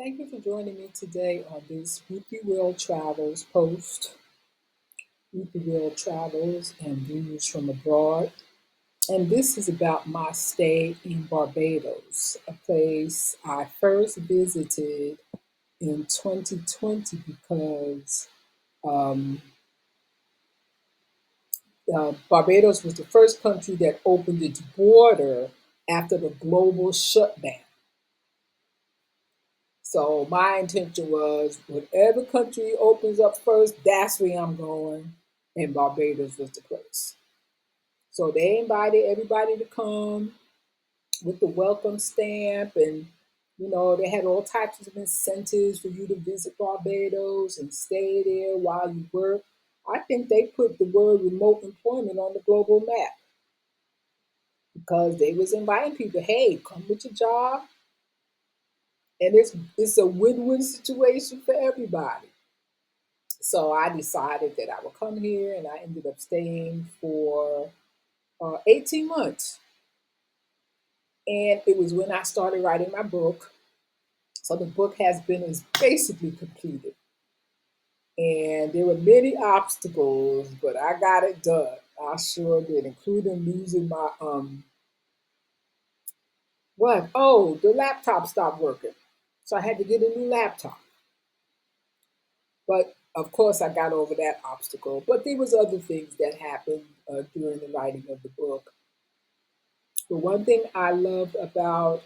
Thank you for joining me today on this Ruthie World Travels post. Ruthie World Travels and Views from Abroad. And this is about my stay in Barbados, a place I first visited in 2020 because um, Barbados was the first country that opened its border after the global shutdown. So my intention was whatever country opens up first, that's where I'm going. And Barbados was the place. So they invited everybody to come with the welcome stamp and they had all types of incentives for you to visit Barbados and stay there while you work. I think they put the word remote employment on the global map because they was inviting people, hey, come with your job. And it's a win-win situation for everybody. So I decided that I would come here, and I ended up staying for 18 months. And it was when I started writing my book. So the book is basically completed. And there were many obstacles, but I got it done. I sure did, including losing my what? Oh, the laptop stopped working. So I had to get a new laptop. But of course, I got over that obstacle. But there was other things that happened during the writing of the book. The one thing I loved about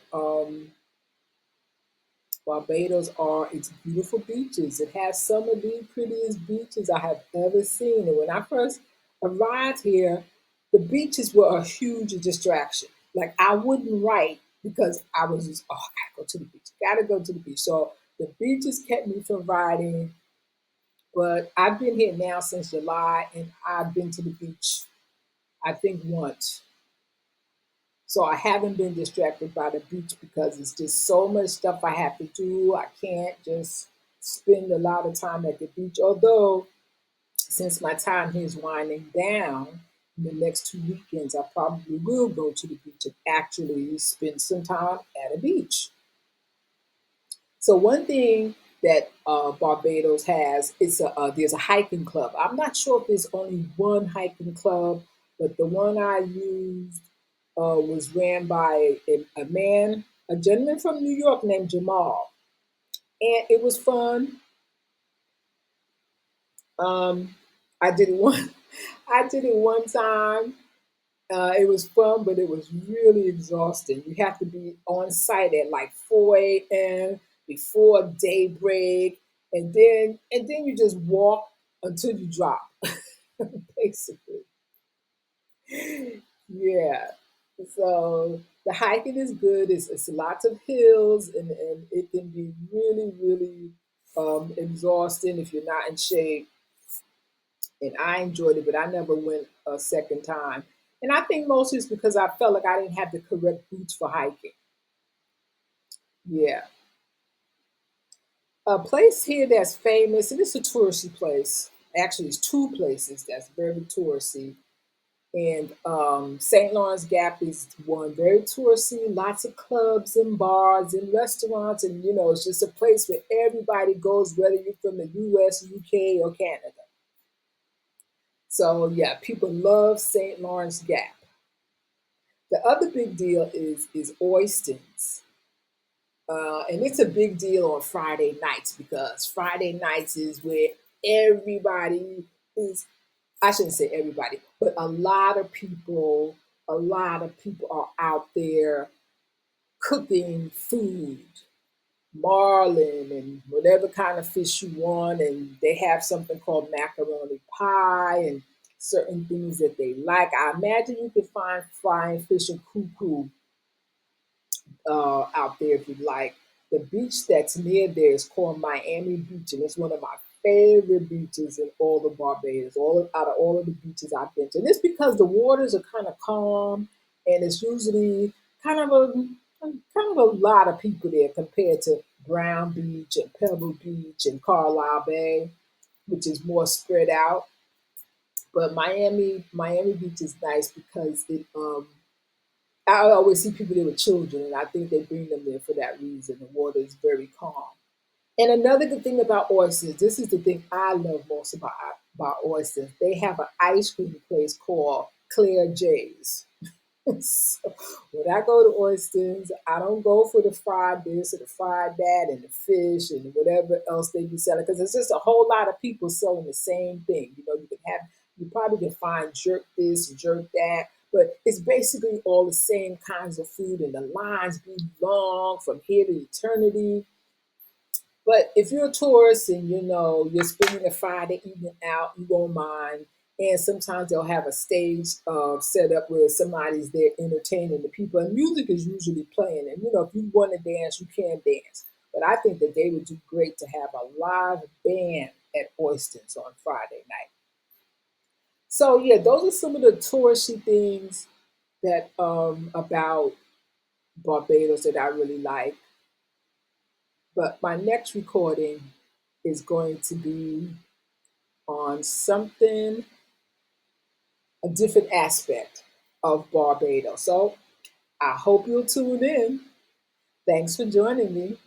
Barbados are its beautiful beaches. It has some of the prettiest beaches I have ever seen. And when I first arrived here, the beaches were a huge distraction. Like I wouldn't write because I was just, oh, I gotta go to the beach, gotta go to the beach. So the beaches kept me from writing. But I've been here now since July and I've been to the beach, I think once. So I haven't been distracted by the beach because it's just so much stuff I have to do. I can't just spend a lot of time at the beach. Although, since my time here is winding down, in the next 2 weekends, I probably will go to the beach and actually spend some time at a beach. So one thing that Barbados has is there's a hiking club. I'm not sure if there's only one hiking club, but the one I used was ran by a man, a gentleman from New York named Jamal, and it was fun. Um, I did it one, I did it one time. It was fun, but it was really exhausting. You have to be on site at like 4 a.m. before daybreak, and then you just walk until you drop, basically. Yeah. So the hiking is good. It's lots of hills, and it can be really, really exhausting if you're not in shape. And I enjoyed it, but I never went a second time. And I think mostly it's because I felt like I didn't have the correct boots for hiking. Yeah. A place here that's famous, and it's a touristy place. Actually, it's two places that's very touristy. And St. Lawrence Gap is one very touristy, lots of clubs and bars and restaurants. And, it's just a place where everybody goes, whether you're from the US, UK, or Canada. So, yeah, people love St. Lawrence Gap. The other big deal is oysters. And it's a big deal on Friday nights because Friday nights is where everybody is, I shouldn't say everybody, but a lot of people are out there cooking food, marlin and whatever kind of fish you want. And they have something called macaroni pie and certain things that they like. I imagine you could find flying fish and cuckoo out there if you like. The beach that's near there is called Miami Beach, and it's one of my favorite beaches in all of Barbados. Out of all of the beaches I've been to, and it's because the waters are kind of calm, and it's usually kind of a kind of a lot of people there compared to Brown Beach and Pebble Beach and Carlisle Bay, which is more spread out. But Miami Beach is nice because I always see people there with children, and I think they bring them there for that reason. The water is very calm. And another good thing about oysters, this is the thing I love most about oysters. They have an ice cream place called Claire J's. So when I go to oysters, I don't go for the fried this or the fried that and the fish and whatever else they be selling because it's just a whole lot of people selling the same thing. You know, you probably can find jerk this, jerk that, but it's basically all the same kinds of food and the lines be long from here to eternity. But if you're a tourist and you know you're spending a Friday evening out, you won't mind. And sometimes they'll have a stage set up where somebody's there entertaining the people, and music is usually playing. And you know, if you want to dance, you can dance. But I think that they would do great to have a live band at Oysters on Friday night. So yeah, those are some of the touristy things that about Barbados that I really like. But my next recording is going to be on something, a different aspect of Barbados. So I hope you'll tune in. Thanks for joining me.